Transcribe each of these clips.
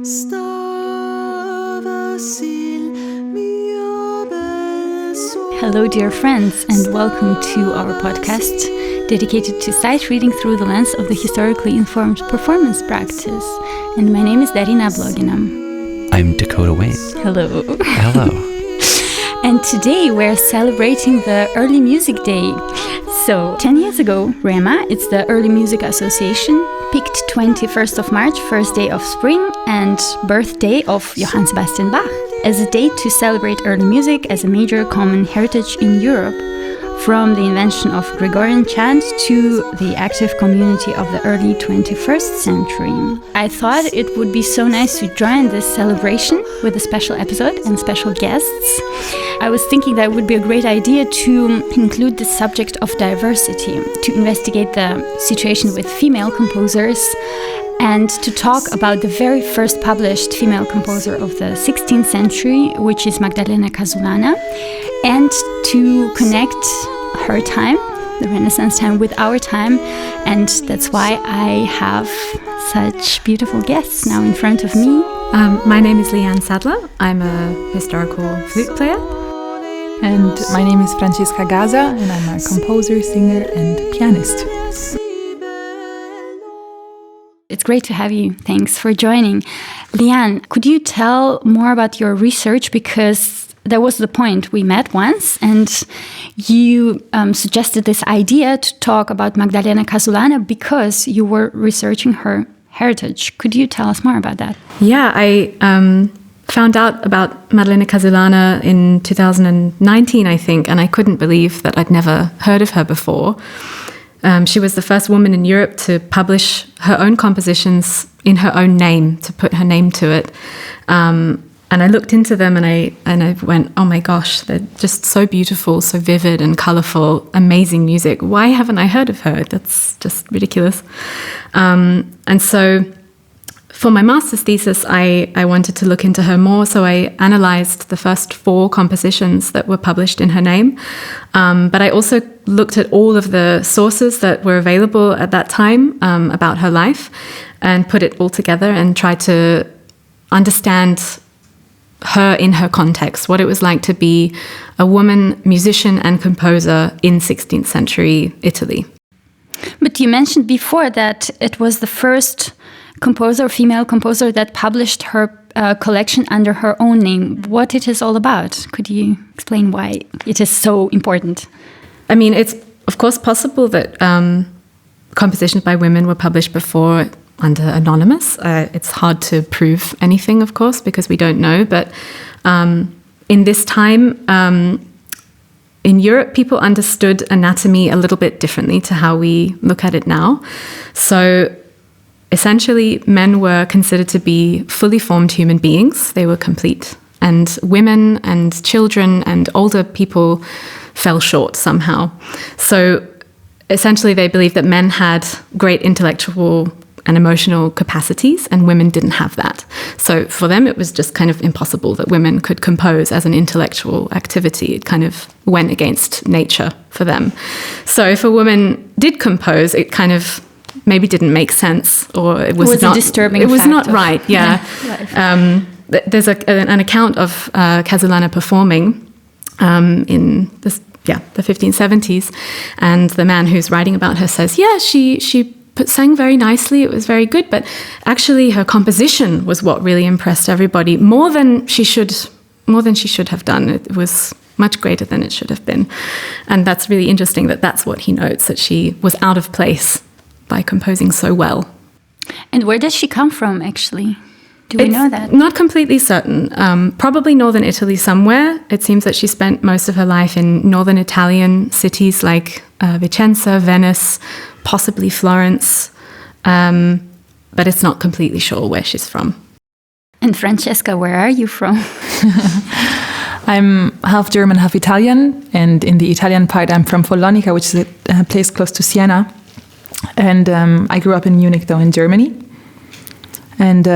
Hello, dear friends, and welcome to our podcast dedicated to sight reading through the lens of the historically informed performance practice. And my name is Darina Ablogina. I'm Dakota Wayne. Hello. Hello. And today we're celebrating the Early Music Day. So, 10 years ago, REMA, it's the Early Music Association, picked 21st of March, first day of spring, and birthday of Johann Sebastian Bach, as a date to celebrate early music as a major common heritage in Europe, from the invention of Gregorian chant to the active community of the early 21st century. I thought it would be so nice to join this celebration with a special episode and special guests. I was thinking that it would be a great idea to include the subject of diversity, to investigate the situation with female composers, and to talk about the very first published female composer of the 16th century, which is Magdalena Casulana, and to connect her time, the Renaissance time, with our time. And that's why I have such beautiful guests now in front of me. My name is Liane Sadler. I'm a historical flute player. And my name is Francesca Gaza, and I'm a composer, singer, and pianist. It's great to have you. Thanks for joining. Liane, could you tell more about your research? Because that was the point. We met once, and you suggested this idea to talk about Magdalena Casulana because you were researching her heritage. Could you tell us more about that? Yeah, I found out about Magdalena Casulana in 2019, I think, and I couldn't believe that I'd never heard of her before. She was the first woman in Europe to publish her own compositions in her own name, to put her name to it. And I looked into them and I went, oh my gosh, they're just so beautiful, so vivid and colorful, amazing music. Why haven't I heard of her? That's just ridiculous. And so for my master's thesis, I wanted to look into her more, so I analyzed the first 4 compositions that were published in her name. But I also looked at all of the sources that were available at that time about her life and put it all together and tried to understand her in her context, what it was like to be a woman musician and composer in 16th century Italy. But you mentioned before that it was the first composer, female composer, that published her collection under her own name. What it is all about? Could you explain why it is so important? I mean, it's of course possible that compositions by women were published before under anonymous. It's hard to prove anything, of course, because we don't know. But in this time, in Europe, people understood anatomy a little bit differently to how we look at it now. So essentially, men were considered to be fully formed human beings. They were complete. And women and children and older people fell short somehow. So essentially, they believed that men had great intellectual and emotional capacities, and women didn't have that. So for them, it was just kind of impossible that women could compose as an intellectual activity. It kind of went against nature for them. So if a woman did compose, it kind of maybe didn't make sense, or it was not a disturbing. It was not right. Yeah. There's an account of Casulana performing in the 1570s, and the man who's writing about her says, yeah, she sang very nicely, it was very good, but actually her composition was what really impressed everybody, more than she should have done. It was much greater than it should have been. And that's really interesting that that's what he notes, that she was out of place by composing so well. And where does she come from, actually? Do we know that? Not completely certain. Probably northern Italy somewhere. It seems that she spent most of her life in northern Italian cities like Vicenza, Venice, possibly Florence, but it's not completely sure where she's from. And Francesca, where are you from? I'm half German, half Italian, and in the Italian part I'm from Follonica, which is a place close to Siena. And I grew up in Munich, though, in Germany. And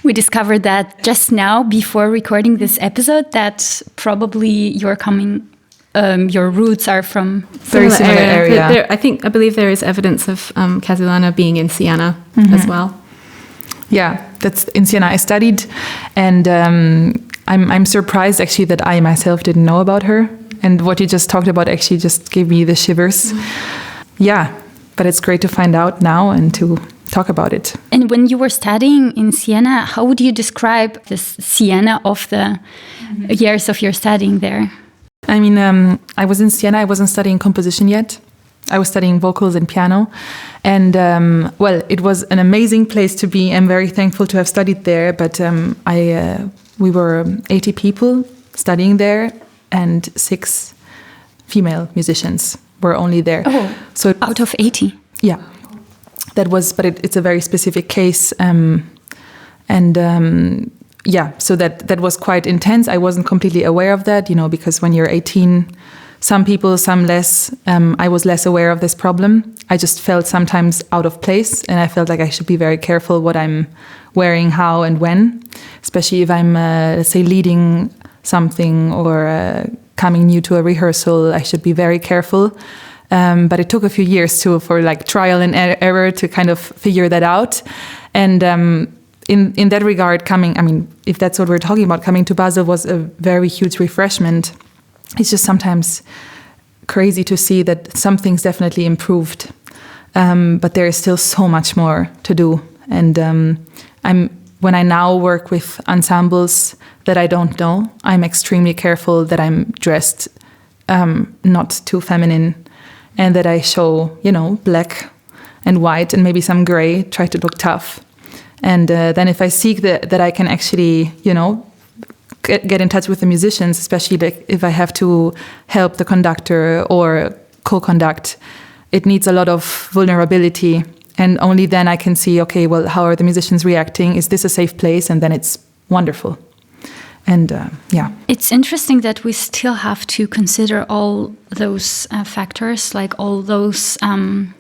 we discovered that just now, before recording this episode, that probably your roots are from very similar area. I believe there is evidence of Casulana being in Siena as well. Yeah, that's in Siena. I studied, and I'm surprised actually that I myself didn't know about her. And what you just talked about actually just gave me the shivers. Yeah, but it's great to find out now and to talk about it. And when you were studying in Siena, how would you describe this Siena of the years of your studying there? I mean, I was in Siena. I wasn't studying composition yet. I was studying vocals and piano. And, well, it was an amazing place to be. I'm very thankful to have studied there. But we were 80 people studying there, and 6 female musicians were only there. Oh, so out of 80? Yeah. That was, but it's a very specific case. Yeah, so that was quite intense. I wasn't completely aware of that, because when you're 18, some people, some less, I was less aware of this problem. I just felt sometimes out of place, and I felt like I should be very careful what I'm wearing, how and when, especially if I'm, let's say, leading something or coming new to a rehearsal. I should be very careful. But it took a few years for like trial and error to kind of figure that out. And in that regard, if that's what we're talking about, coming to Basel was a very huge refreshment. It's just sometimes crazy to see that some things definitely improved, but there is still so much more to do. And when I now work with ensembles that I don't know, I'm extremely careful that I'm dressed not too feminine, and that I show, black and white and maybe some gray, try to look tough. And then if I see that I can actually, get in touch with the musicians, especially like if I have to help the conductor or co-conduct, it needs a lot of vulnerability. And only then I can see, okay, well, how are the musicians reacting? Is this a safe place? And then it's wonderful. And yeah. It's interesting that we still have to consider all those factors, like all those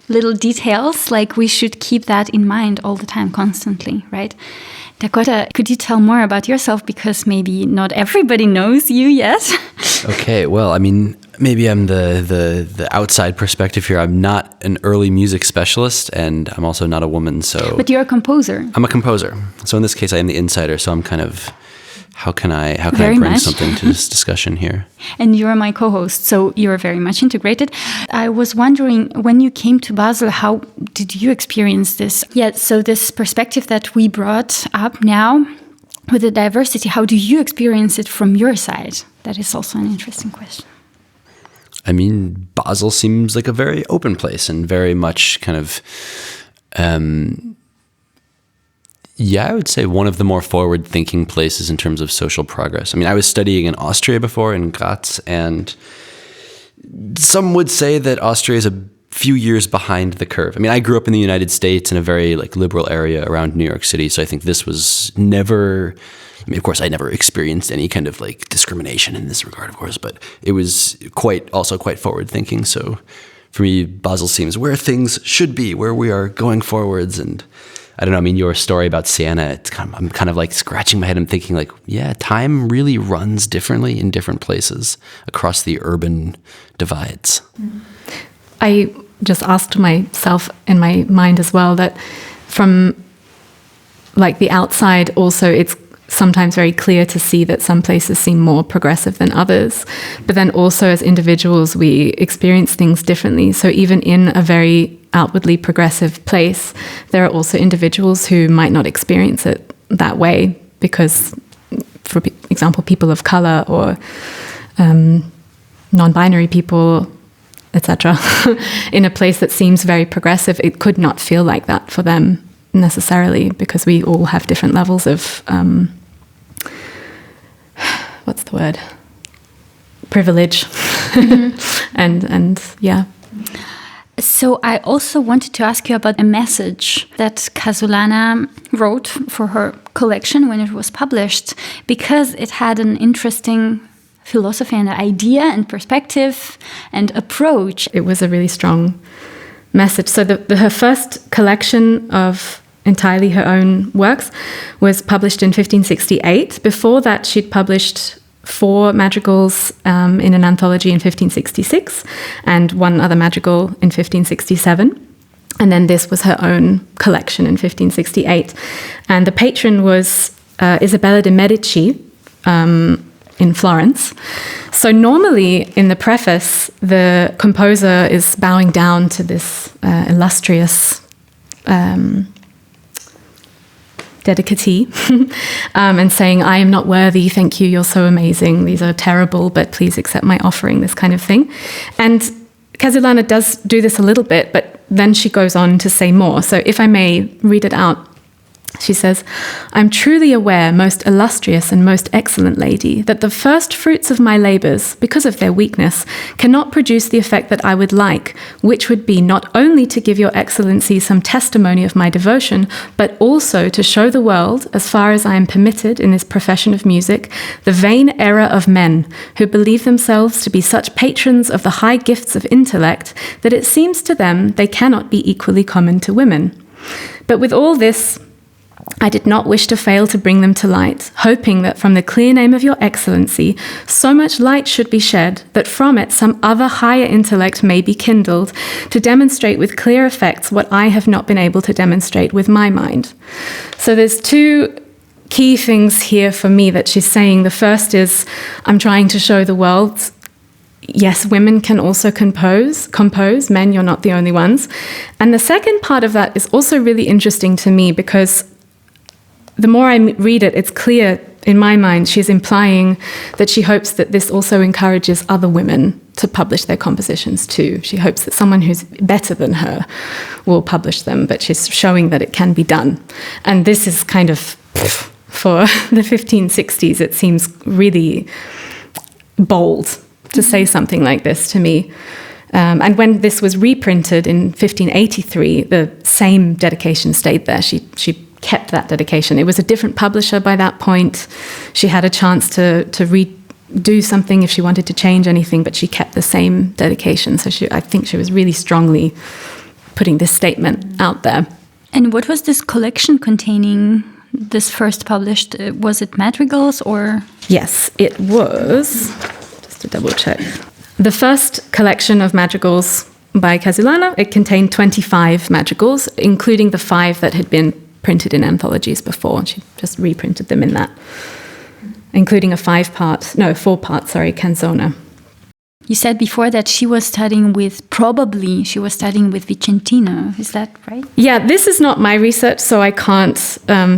little details, like we should keep that in mind all the time, constantly, right? Dakota, could you tell more about yourself? Because maybe not everybody knows you yet. Okay, well, maybe I'm the outside perspective here. I'm not an early music specialist, and I'm also not a woman, so... But you're a composer. I'm a composer. So in this case, I am the insider, so I'm kind of... How can I bring something to this discussion here? And you're my co-host, so you're very much integrated. I was wondering, when you came to Basel, how did you experience this? Yeah, so this perspective that we brought up now with the diversity, how do you experience it from your side? That is also an interesting question. Basel seems like a very open place and very much kind of... I would say one of the more forward-thinking places in terms of social progress. I was studying in Austria before, in Graz, and some would say that Austria is a few years behind the curve. I grew up in the United States in a very liberal area around New York City, so I think this was never... of course, I never experienced any kind of discrimination in this regard, of course, but it was quite forward-thinking. So for me, Basel seems where things should be, where we are going forwards. And I don't know, your story about Siena, I'm kind of scratching my head and thinking time really runs differently in different places across the urban divides. I just asked myself in my mind as well that from the outside also it's sometimes very clear to see that some places seem more progressive than others. But then also as individuals, we experience things differently. So even in a very outwardly progressive place, there are also individuals who might not experience it that way because, for example, people of color or non-binary people, etc. in a place that seems very progressive, it could not feel like that for them necessarily because we all have different levels of what's the word? Privilege. and yeah. So I also wanted to ask you about a message that Casulana wrote for her collection when it was published, because it had an interesting philosophy and idea and perspective and approach. It was a really strong message. So her first collection of entirely her own works was published in 1568. Before that, she'd published 4 madrigals in an anthology in 1566 and 1 other madrigal in 1567. And then this was her own collection in 1568. And the patron was Isabella de Medici in Florence. So normally in the preface, the composer is bowing down to this illustrious dedicatee and saying, I am not worthy, thank you, you're so amazing, these are terrible, but please accept my offering, this kind of thing. And Casulana does do this a little bit, but then she goes on to say more. So if I may read it out, she says, I'm truly aware, most illustrious and most excellent lady, that the first fruits of my labours, because of their weakness, cannot produce the effect that I would like, which would be not only to give your excellency some testimony of my devotion, but also to show the world, as far as I am permitted in this profession of music, the vain error of men, who believe themselves to be such patrons of the high gifts of intellect, that it seems to them they cannot be equally common to women. But with all this, I did not wish to fail to bring them to light, hoping that from the clear name of your excellency, so much light should be shed that from it some other higher intellect may be kindled, to demonstrate with clear effects what I have not been able to demonstrate with my mind. So there's two key things here for me that she's saying. The first is, I'm trying to show the world, yes, women can also compose, men, you're not the only ones. And the second part of that is also really interesting to me, because the more I read it, it's clear in my mind she's implying that she hopes that this also encourages other women to publish their compositions too. She hopes that someone who's better than her will publish them, but she's showing that it can be done. And this is kind of, for the 1560s, it seems really bold to say something like this to me. And when this was reprinted in 1583, the same dedication stayed there. She kept that dedication. It was a different publisher by that point. She had a chance to redo something if she wanted to change anything, but she kept the same dedication. So I think she was really strongly putting this statement out there. And what was this collection containing, this first published? Was it madrigals or? Yes, it was. Just to double check. The first collection of madrigals by Casulana, it contained 25 madrigals, including the 5 that had been printed in anthologies before. She just reprinted them in that, including a 4-part, canzona. You said before that she was studying with Vicentino. Is that right? Yeah, this is not my research, so I can't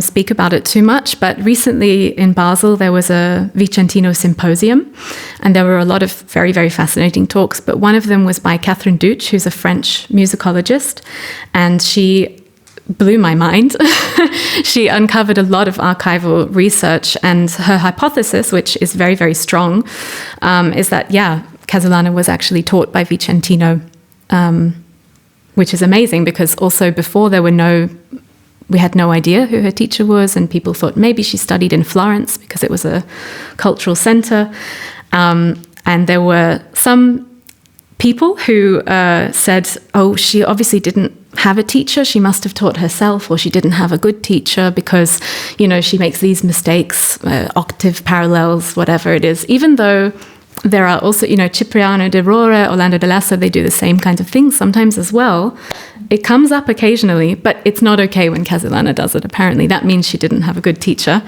speak about it too much. But recently in Basel, there was a Vicentino symposium, and there were a lot of very, very fascinating talks. But one of them was by Catherine Deutsch, who's a French musicologist, and she blew my mind. She uncovered a lot of archival research, and her hypothesis, which is very, very strong, is that, Casulana was actually taught by Vicentino, which is amazing, because also before we had no idea who her teacher was, and people thought maybe she studied in Florence because it was a cultural center. And there were some people who said, she obviously didn't have a teacher, she must have taught herself, or she didn't have a good teacher because, she makes these mistakes, octave parallels, whatever it is, even though there are also, Cipriano de Rore, Orlando de Lasso, they do the same kinds of things sometimes as well. It comes up occasionally, but it's not okay when Casulana does it, apparently. That means she didn't have a good teacher.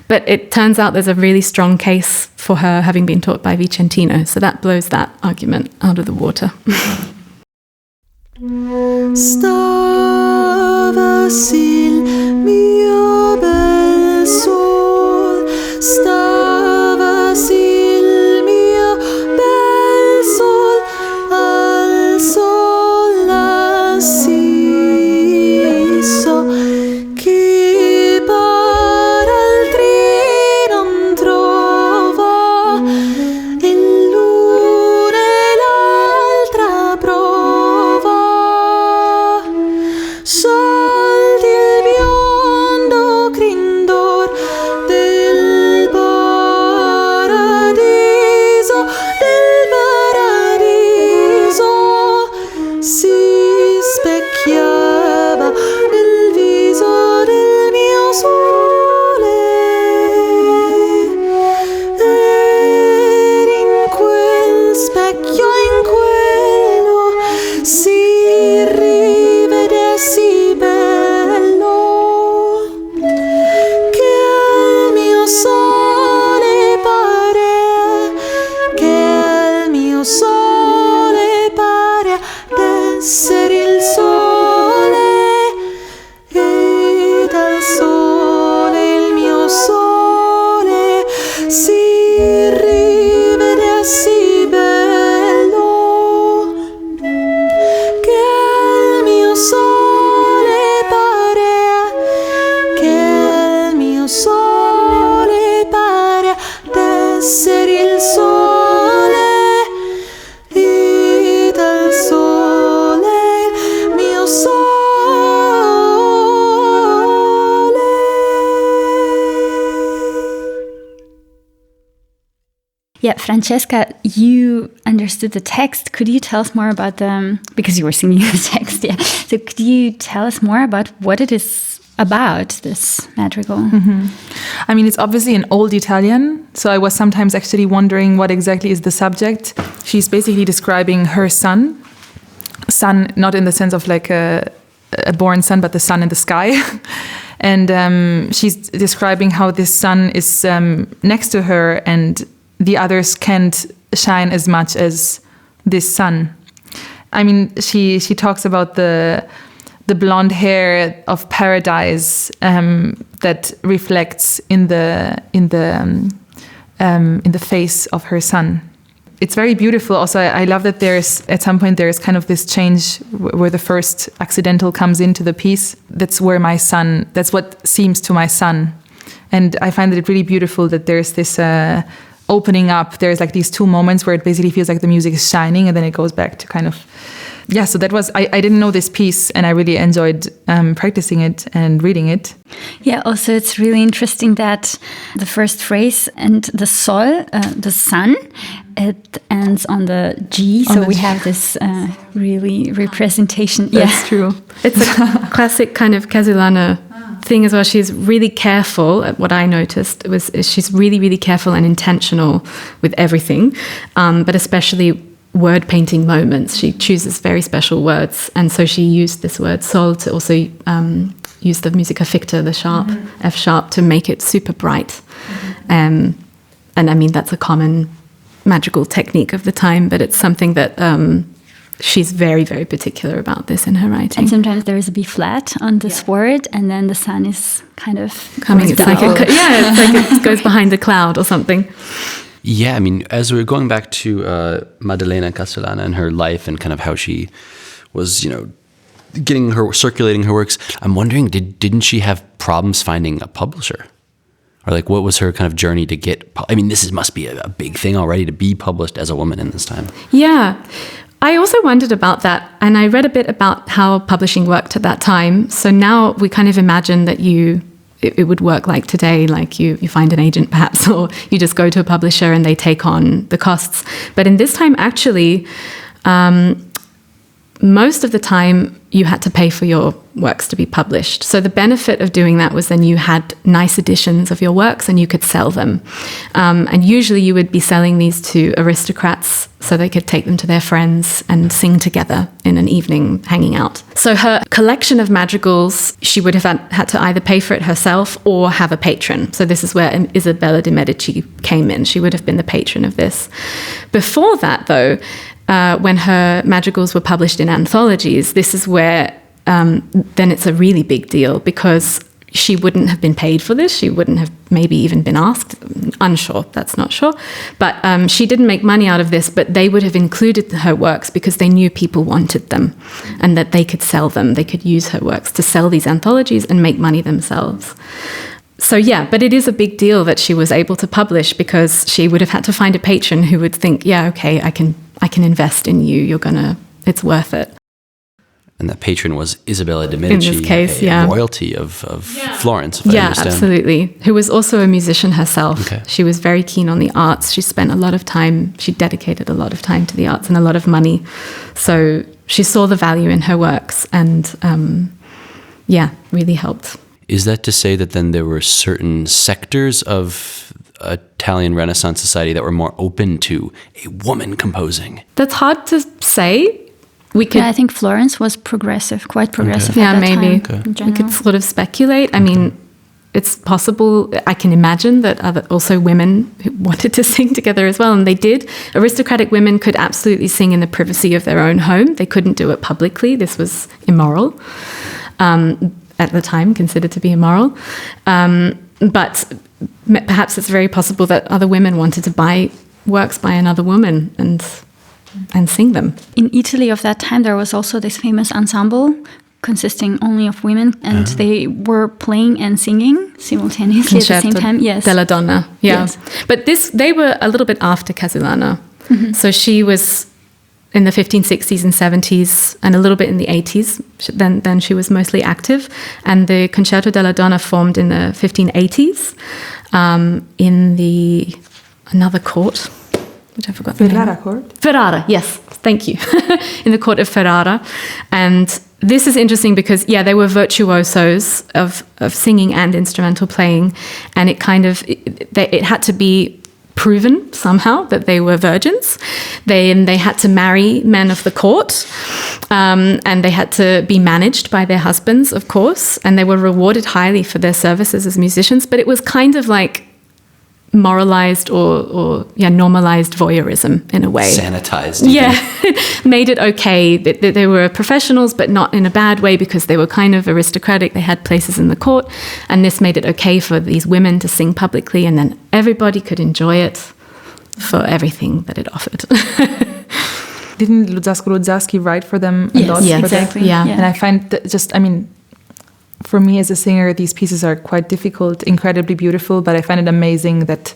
But it turns out there's a really strong case for her having been taught by Vicentino, so that blows that argument out of the water. Stavasil mio bel sol, stavasil mio bel sol, al sol assiso, chi per altri non trova, e l'una e l'altra prova. Sol del Yeah, Francesca, you understood the text. Could you tell us more about because you were singing the text, yeah. So could you tell us more about what it is about, this madrigal? I mean, it's obviously an old Italian, so I was sometimes actually wondering what exactly is the subject. She's basically describing her son, not in the sense of like a born sun, but the sun in the sky. And she's describing how this sun is next to her and the others can't shine as much as this sun. I mean, she talks about the blonde hair of paradise that reflects in the face of her son. It's very beautiful. Also, I love that at some point there's kind of this change where the first accidental comes into the piece. That's what seems to my son. And I find it really beautiful that there's this opening up. There's like these two moments where it basically feels like the music is shining and then it goes back to kind of, yeah, so that was, I didn't know this piece and I really enjoyed practicing it and reading it. Yeah, also it's really interesting that the first phrase and the sol, the sun, it ends on the G, so we have this really representation. That's true. It's a classic kind of Casulana thing as well. She's really careful. What I noticed is she's really, really careful and intentional with everything, but especially word painting moments. She chooses very special words, and so she used this word sol to also use the musica ficta, the sharp, F sharp, to make it super bright. And I mean, that's a common magical technique of the time, but it's something that she's very, very particular about this in her writing. And sometimes there is a B flat on this word, and then the sun is kind of coming. It's like it's like it goes behind the cloud or something. Yeah, I mean, as we're going back to Magdalena Casulana and her life and kind of how she was, circulating her works, I'm wondering, didn't she have problems finding a publisher? Or like, what was her kind of journey to get? I mean, must be a big thing already to be published as a woman in this time. Yeah, I also wondered about that, and I read a bit about how publishing worked at that time. So now we kind of imagine that it would work like today, like you find an agent perhaps, or you just go to a publisher and they take on the costs. But in this time, actually, most of the time you had to pay for your works to be published. So the benefit of doing that was then you had nice editions of your works and you could sell them. And usually you would be selling these to aristocrats so they could take them to their friends and sing together in an evening hanging out. So her collection of madrigals, she would have had to either pay for it herself or have a patron. So this is where Isabella de' Medici came in. She would have been the patron of this. Before that, though, when her madrigals were published in anthologies, this is where then it's a really big deal, because she wouldn't have been paid for this. She wouldn't have maybe even been asked. Unsure, that's not sure. But she didn't make money out of this, but they would have included her works because they knew people wanted them and that they could sell them. They could use her works to sell these anthologies and make money themselves. So yeah, but it is a big deal that she was able to publish, because she would have had to find a patron who would think, yeah, okay, I can invest in you. It's worth it. And that patron was Isabella de' Medici, in this case, royalty of Florence, if I understand. Yeah, absolutely. Who was also a musician herself. Okay. She was very keen on the arts. She spent a lot of time, she dedicated a lot of time to the arts and a lot of money. So she saw the value in her works and, really helped. Is that to say that then there were certain sectors of Italian Renaissance society that were more open to a woman composing? That's hard to say. I think Florence was progressive, quite progressive at that maybe. time. Okay. We could sort of speculate. I mean, it's possible. I can imagine that also women who wanted to sing together as well, and they did. Aristocratic women could absolutely sing in the privacy of their own home. They couldn't do it publicly. This was immoral. At the time, considered to be immoral. But perhaps it's very possible that other women wanted to buy works by another woman and sing them. In Italy of that time, there was also this famous ensemble consisting only of women, and they were playing and singing simultaneously at the same time. Yes, della Donna. Yeah. Yes. But they were a little bit after Casulana. Mm-hmm. So she was in the 1560s and 70s and a little bit in the 80s. Then she was mostly active. And the Concerto della Donna formed in the 1580s in another court. which I forgot the name. Ferrara court? Ferrara, yes, thank you. In the court of Ferrara. And this is interesting because, they were virtuosos of singing and instrumental playing. And it kind of, it had to be proven somehow that they were virgins. They had to marry men of the court, and they had to be managed by their husbands, of course, and they were rewarded highly for their services as musicians. But it was kind of like moralized or normalized voyeurism in a way. Sanitized. Even. Yeah, made it okay. They were professionals, but not in a bad way because they were kind of aristocratic. They had places in the court, and this made it okay for these women to sing publicly, and then everybody could enjoy it for everything that it offered. Didn't Luzzasco-Luzzaschi write for them a lot? Yes, for exactly. That? Yeah. And I find that for me as a singer, these pieces are quite difficult, incredibly beautiful, but I find it amazing that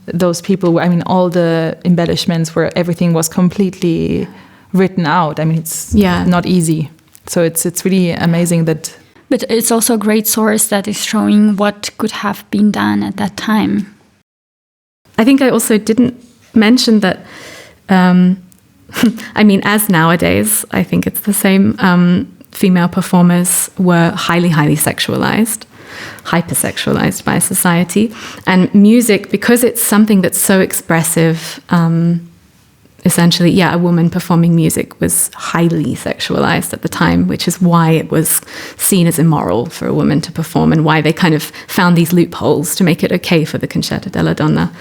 those people, all the embellishments where everything was completely written out. It's not easy. So it's really amazing that... But it's also a great source that is showing what could have been done at that time. I think I also didn't mention that, as nowadays, I think it's the same, female performers were highly, highly sexualized, hypersexualized by society. And music, because it's something that's so expressive, essentially, a woman performing music was highly sexualized at the time, which is why it was seen as immoral for a woman to perform and why they kind of found these loopholes to make it okay for the Concerto della Donna.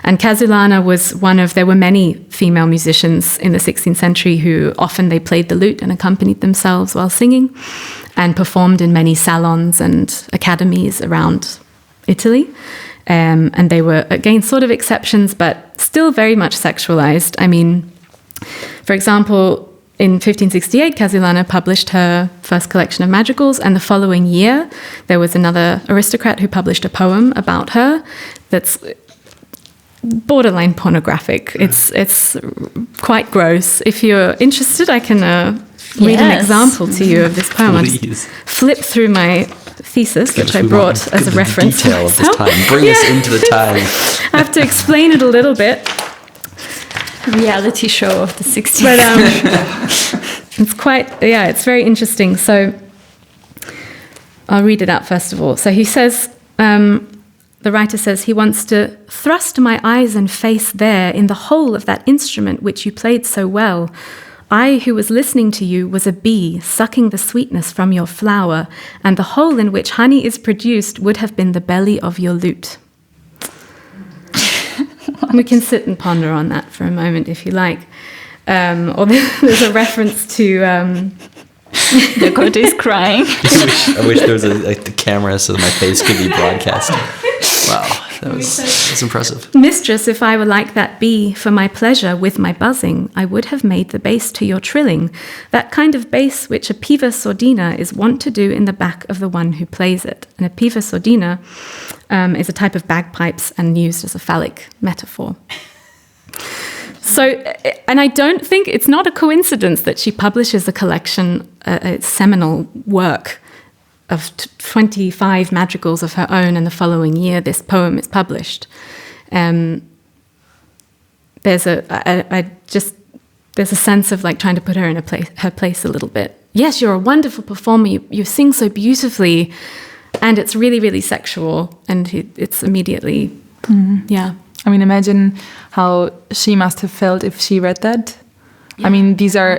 And Casulana was there were many female musicians in the 16th century who often they played the lute and accompanied themselves while singing and performed in many salons and academies around Italy. And they were, again, sort of exceptions, but still very much sexualized. For example, in 1568, Casulana published her first collection of madrigals, and the following year, there was another aristocrat who published a poem about her that's borderline pornographic. It's quite gross. If you're interested, I can read an example to you of this poem. I'll just flip through my thesis, which I brought as a reference. Detail of this time. Bring us into the time. I have to explain it a little bit. Reality show of the 60s. But it's it's very interesting. So I'll read it out first of all. So he says, the writer says, he wants to thrust my eyes and face there in the hole of that instrument which you played so well. I, who was listening to you, was a bee sucking the sweetness from your flower, and the hole in which honey is produced would have been the belly of your lute. We can sit and ponder on that for a moment if you like. Or there's a reference to... Dakota is crying. I wish there was the camera so that my face could be broadcast. Wow, that's impressive. Mistress, if I were like that bee, for my pleasure with my buzzing, I would have made the bass to your trilling, that kind of bass which a piva sordina is wont to do in the back of the one who plays it. And a piva sordina is a type of bagpipes and used as a phallic metaphor. So, and I don't think, it's not a coincidence that she publishes a collection, a seminal work of 25 madrigals of her own, and the following year this poem is published. There's a sense of like trying to put her in her place a little bit. Yes, you're a wonderful performer, you sing so beautifully, and it's really, really sexual, and it's immediately, imagine how she must have felt if she read that. These are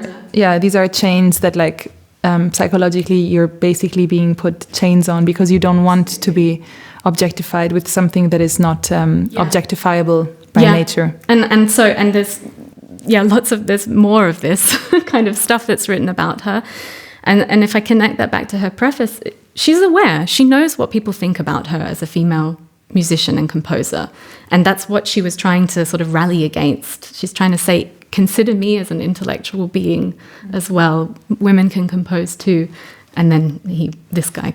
chains that like psychologically you're basically being put chains on because you don't want to be objectified with something that is not objectifiable by nature. And there's more of this kind of stuff that's written about her. And if I connect that back to her preface, she's aware. She knows what people think about her as a female musician and composer. And that's what she was trying to sort of rally against. She's trying to say, consider me as an intellectual being as well. Women can compose too. And then this guy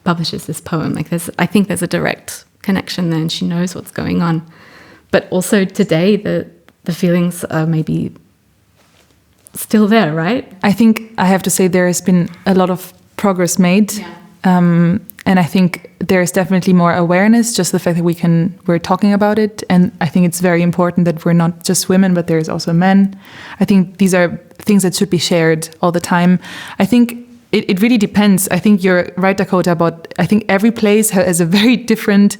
publishes this poem. I think there's a direct connection there, and she knows what's going on. But also today, the feelings are maybe still there, right? I think I have to say there has been a lot of progress made. And I think there's definitely more awareness, just the fact that we're talking about it. And I think it's very important that we're not just women, but there's also men. I think these are things that should be shared all the time. I think it really depends. I think you're right, Dakota, about I think every place has a very different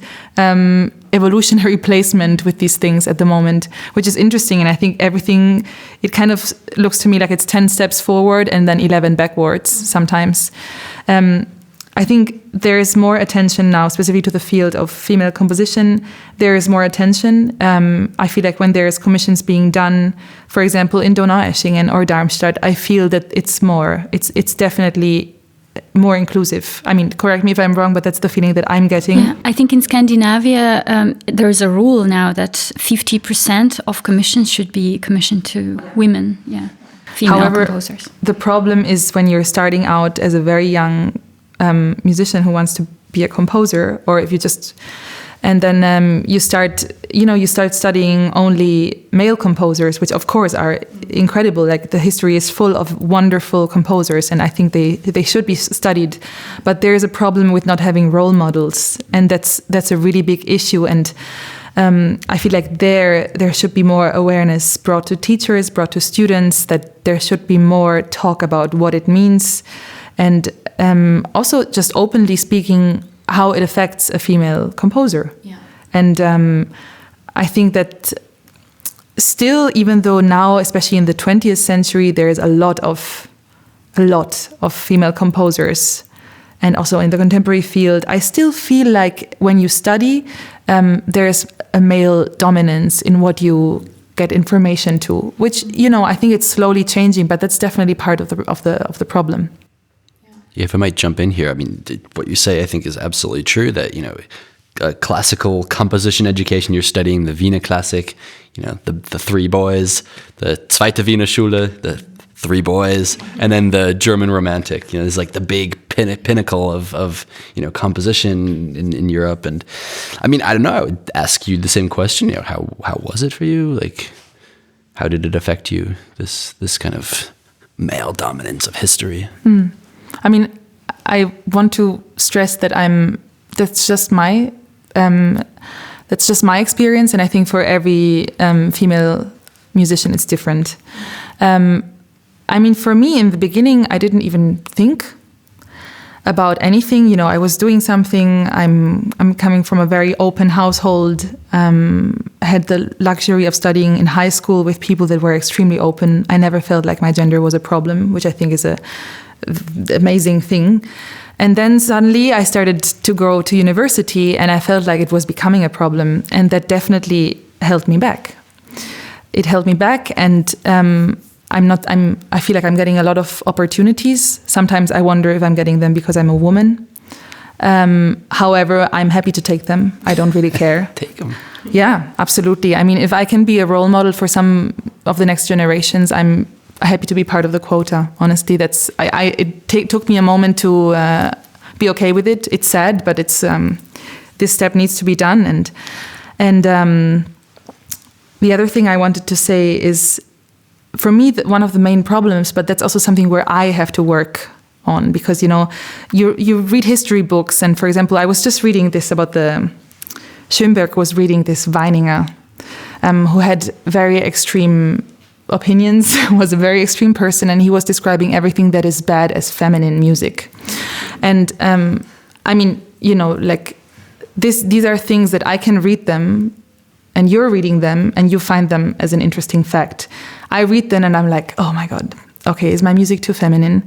evolutionary placement with these things at the moment, which is interesting. And I think everything, it kind of looks to me like it's 10 steps forward and then 11 backwards sometimes. I think there is more attention now, specifically to the field of female composition. There is more attention. I feel like when there's commissions being done, for example, in Donaueschingen or Darmstadt, I feel that it's definitely more inclusive. I mean, correct me if I'm wrong, but that's the feeling that I'm getting. Yeah, I think in Scandinavia, there's a rule now that 50% of commissions should be commissioned to women, female composers. The problem is when you're starting out as a very young musician who wants to be a composer, or if you just, and then you start studying only male composers, which of course are incredible. Like the history is full of wonderful composers, and I think they should be studied. But there is a problem with not having role models, and that's a really big issue. And I feel like there should be more awareness brought to teachers, brought to students, that there should be more talk about what it means. And also just openly speaking how it affects a female composer. Yeah. And I think that still, even though now, especially in the 20th century, there is a lot of female composers, and also in the contemporary field, I still feel like when you study, there's a male dominance in what you get information to, which, I think it's slowly changing, but that's definitely part of the problem. If I might jump in here, I mean, what you say, I think, is absolutely true. That classical composition education, you're studying the Wiener Klassik, the three boys, the Zweite Wiener Schule, the three boys, and then the German Romantic. It's like the big pinnacle of composition in Europe. And I mean, I don't know. I would ask you the same question. How was it for you? Like, how did it affect you? This kind of male dominance of history. I mean, I want to stress that that's just my experience, and I think for every female musician it's different. I mean, for me in the beginning, I didn't even think about anything. I was doing something. I'm coming from a very open household. Had the luxury of studying in high school with people that were extremely open. I never felt like my gender was a problem, which I think is a amazing thing. And then suddenly I started to go to university, and I felt like it was becoming a problem, and that definitely held me back. It held me back, and I feel like I'm getting a lot of opportunities. Sometimes I wonder if I'm getting them because I'm a woman. However, I'm happy to take them. I don't really care. Take them. Yeah, absolutely. I mean, if I can be a role model for some of the next generations, I'm happy to be part of the quota. Honestly, it took me a moment to be okay with it. It's sad, but it's this step needs to be done. And the other thing I wanted to say is, for me, one of the main problems, but that's also something where I have to work on, because you read history books, and for example, I was just reading this about Schönberg was reading this Weininger, who had very extreme opinions, was a very extreme person, and he was describing everything that is bad as feminine music. And I mean, like these are things that I can read them, and you're reading them, and you find them as an interesting fact. I read them and I'm like, oh my God, okay, is my music too feminine?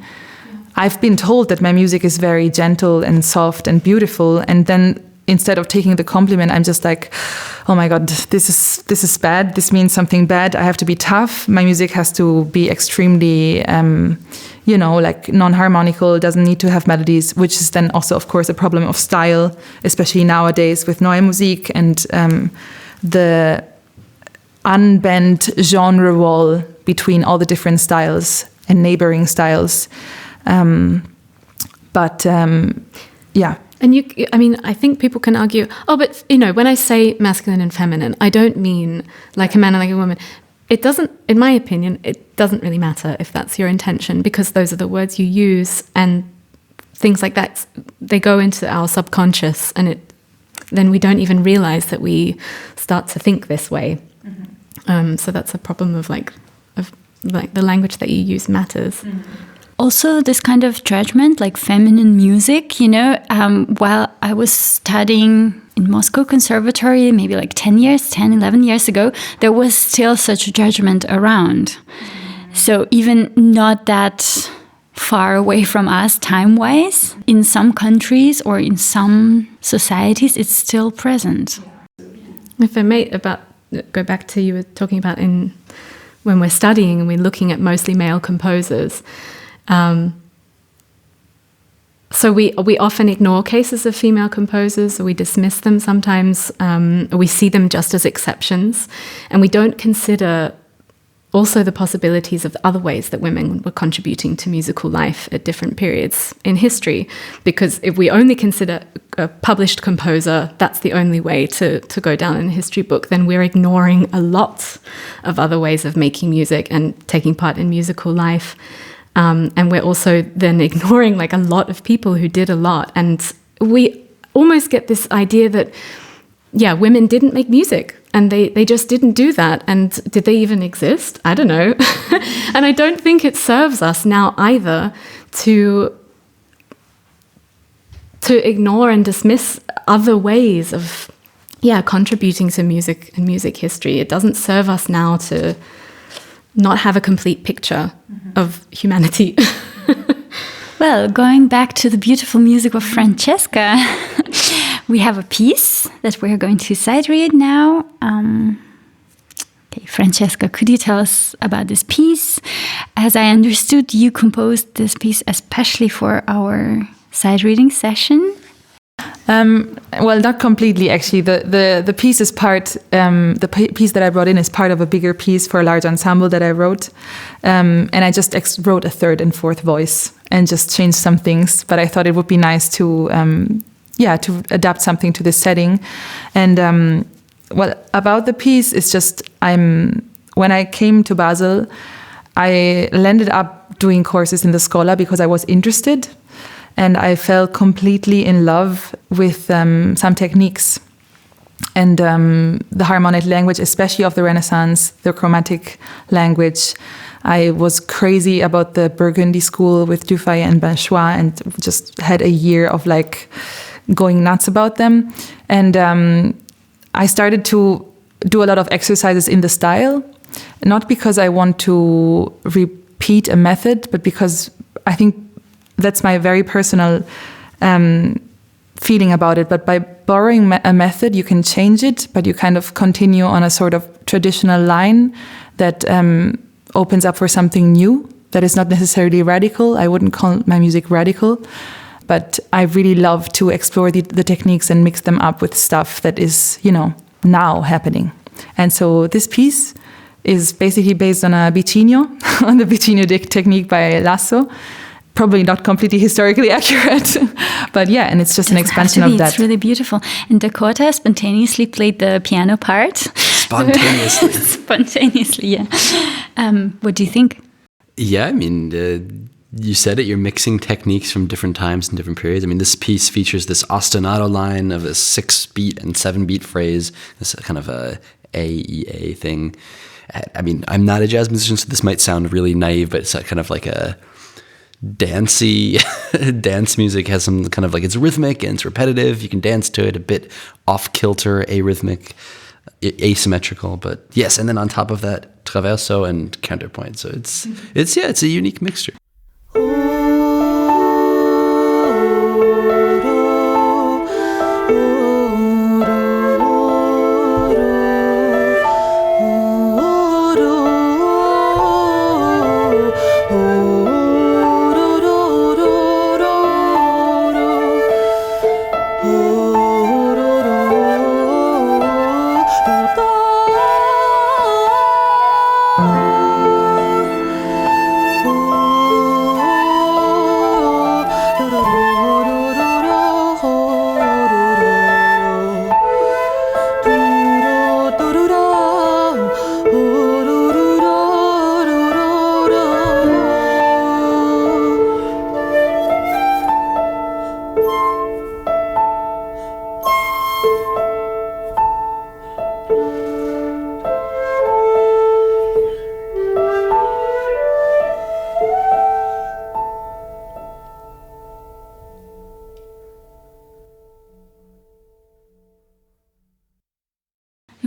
I've been told that my music is very gentle and soft and beautiful, and then instead of taking the compliment, I'm just like, oh my God, this is bad. This means something bad. I have to be tough. My music has to be extremely, like non-harmonical, doesn't need to have melodies, which is then also, of course, a problem of style, especially nowadays with Neue Musik and the unbent genre wall between all the different styles and neighboring styles. Yeah. And I think people can argue, but when I say masculine and feminine, I don't mean like a man and like a woman. It doesn't, in my opinion, it doesn't really matter if that's your intention, because those are the words you use, and things like that, they go into our subconscious, and then we don't even realize that we start to think this way. So that's a problem of the language that you use matters. Also, this kind of judgment, like feminine music, while I was studying in Moscow Conservatory, maybe like 11 years ago, there was still such a judgment around. So even not that far away from us time-wise, in some countries or in some societies, it's still present. If I may go back to you were talking about when we're studying and we're looking at mostly male composers. So we often ignore cases of female composers, or we dismiss them sometimes. We see them just as exceptions, and we don't consider also the possibilities of other ways that women were contributing to musical life at different periods in history. Because if we only consider a published composer, that's the only way to go down in a history book, then we're ignoring a lot of other ways of making music and taking part in musical life. And we're also then ignoring like a lot of people who did a lot. And we almost get this idea that, women didn't make music, and they just didn't do that. And did they even exist? I don't know. And I don't think it serves us now either to ignore and dismiss other ways of contributing to music and music history. It doesn't serve us now to not have a complete picture of humanity. Well, going back to the beautiful music of Francesca, we have a piece that we're going to sight read now. Okay, Francesca, could you tell us about this piece? As I understood, you composed this piece especially for our sight reading session. Well, not completely, actually. The piece is part, piece that I brought in is part of a bigger piece for a large ensemble that I wrote. And I just wrote a third and fourth voice and just changed some things. But I thought it would be nice to adapt something to this setting. And about the piece, it's just when I came to Basel, I ended up doing courses in the Schola because I was interested. And I fell completely in love with some techniques and the harmonic language, especially of the Renaissance, the chromatic language. I was crazy about the Burgundy school with Dufay and Benchois, and just had a year of like going nuts about them. And I started to do a lot of exercises in the style, not because I want to repeat a method, but because I think that's my very personal feeling about it. But by borrowing a method, you can change it, but you kind of continue on a sort of traditional line that opens up for something new that is not necessarily radical. I wouldn't call my music radical, but I really love to explore the techniques and mix them up with stuff that is, now happening. And so this piece is basically based on a bicinio, on the bicinio technique by Lasso. Probably not completely historically accurate, but and it's just an expansion of that. It's really beautiful. And Dakota spontaneously played the piano part. Spontaneously. Spontaneously, yeah. What do you think? Yeah, I mean, you said it, you're mixing techniques from different times and different periods. I mean, this piece features this ostinato line of a 6-beat and 7-beat phrase, this kind of a A-E-A thing. I mean, I'm not a jazz musician, so this might sound really naive, but it's kind of like a dancey dance music. Has some kind of like, it's rhythmic and it's repetitive. You can dance to it, a bit off kilter, arrhythmic, asymmetrical, but yes. And then on top of that, traverso and counterpoint. So it's a unique mixture. Oh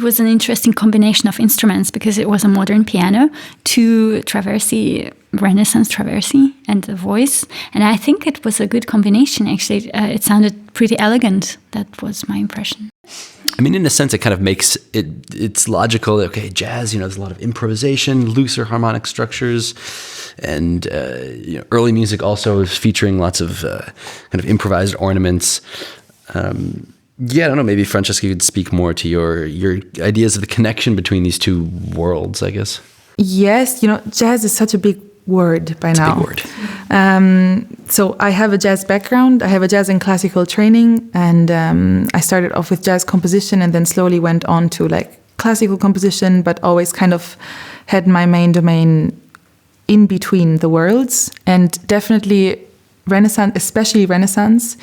was an interesting combination of instruments because it was a modern piano, two traversi, Renaissance traversi, and the voice. And I think it was a good combination, actually. It sounded pretty elegant. That was my impression. I mean, in a sense, it kind of makes it's logical. Okay, jazz, there's a lot of improvisation, looser harmonic structures, and early music also is featuring lots of kind of improvised ornaments. I don't know, maybe Francesca could speak more to your ideas of the connection between these two worlds, I guess. Yes, jazz is such a big word by now. It's a big word. So I have a jazz background. I have a jazz and classical training, and I started off with jazz composition and then slowly went on to classical composition, but always kind of had my main domain in between the worlds. And definitely Renaissance, especially Renaissance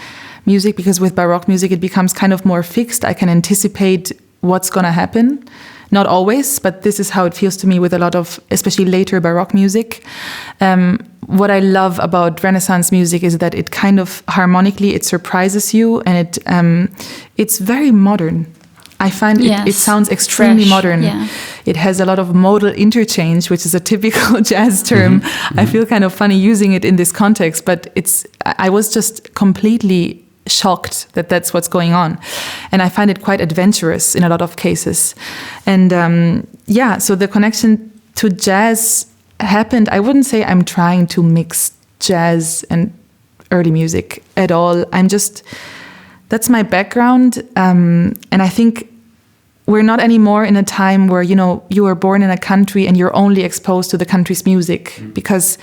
music, because with Baroque music it becomes kind of more fixed. I can anticipate what's going to happen. Not always, but this is how it feels to me with a lot of, especially later Baroque music. What I love about Renaissance music is that it kind of harmonically, it surprises you, and it's very modern. I find it sounds extremely modern. Yeah. It has a lot of modal interchange, which is a typical jazz term. Mm-hmm. I feel kind of funny using it in this context, but I was just completely shocked that that's what's going on. And I find it quite adventurous in a lot of cases. And so the connection to jazz happened. I wouldn't say I'm trying to mix jazz and early music at all. That's my background. And I think we're not anymore in a time where, you were born in a country and you're only exposed to the country's music. Because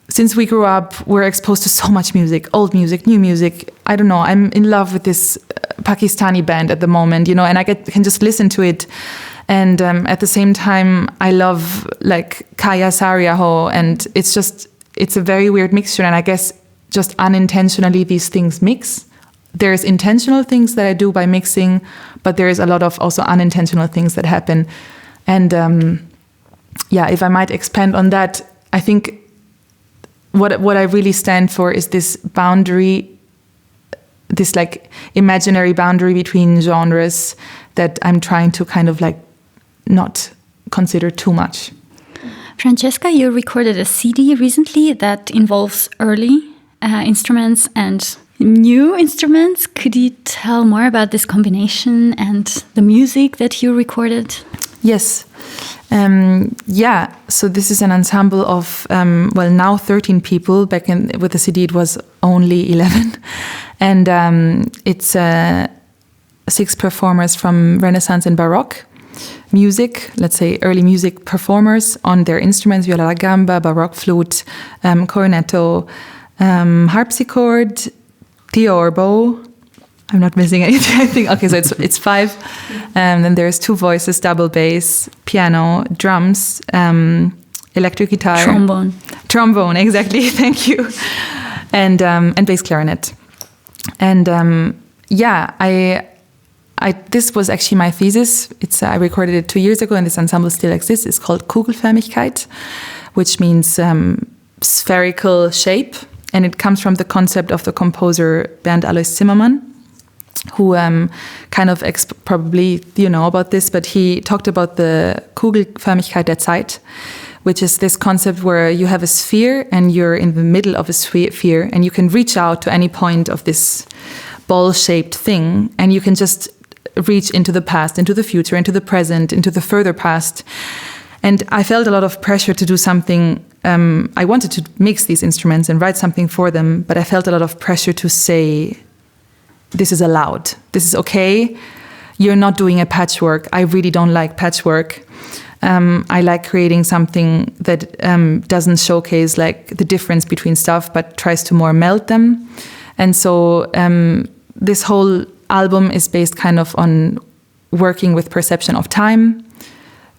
since we grew up, we're exposed to so much music, old music, new music. I don't know, I'm in love with this Pakistani band at the moment, and I can just listen to it. And at the same time, I love Kaya Sariaho, and it's a very weird mixture. And I guess just unintentionally these things mix. There's intentional things that I do by mixing, but there is a lot of also unintentional things that happen. And if I might expand on that, I think what I really stand for is this boundary, this imaginary boundary between genres that I'm trying to kind of not consider too much. Francesca, you recorded a CD recently that involves early instruments and new instruments. Could you tell more about this combination and the music that you recorded? Yes. So this is an ensemble of, now 13 people. Back with the CD it was only 11. And it's 6 performers from Renaissance and Baroque music, let's say early music performers on their instruments, viola da gamba, Baroque flute, cornetto, harpsichord, theorbo. I'm not missing anything, I think. Okay, so it's 5. And then there's 2 voices, double bass, piano, drums, electric guitar. Trombone, exactly. Thank you. And bass clarinet. And this was actually my thesis. I recorded it 2 years ago, and this ensemble still exists. It's called Kugelförmigkeit, which means spherical shape. And it comes from the concept of the composer Bernd Alois Zimmermann, who kind of probably you know about this, but he talked about the Kugelförmigkeit der Zeit, which is this concept where you have a sphere and you're in the middle of a sphere and you can reach out to any point of this ball-shaped thing, and you can just reach into the past, into the future, into the present, into the further past. And I felt a lot of pressure to do something. I wanted to mix these instruments and write something for them, but I felt a lot of pressure to say, this is allowed, this is okay, you're not doing a patchwork. I really don't like patchwork. I like creating something that doesn't showcase the difference between stuff, but tries to more meld them. And so this whole album is based kind of on working with perception of time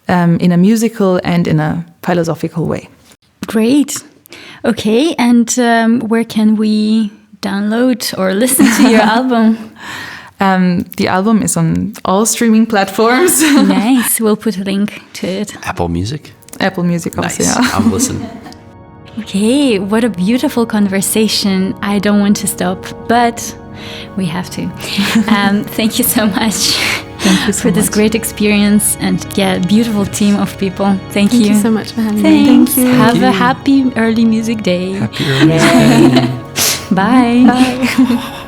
in a musical and in a philosophical way. Great. Okay, and where can we download or listen to your album? The album is on all streaming platforms. Nice. We'll put a link to it. Apple Music? Apple Music also, nice. Yeah. I'll listen. Okay, what a beautiful conversation. I don't want to stop, but we have to. Thank you so much. Thank you so for this much. great experience and beautiful team of people. Thank you so much for having me. Thanks. Thank you. Have a happy early music day. Happy early music day. Bye. Bye.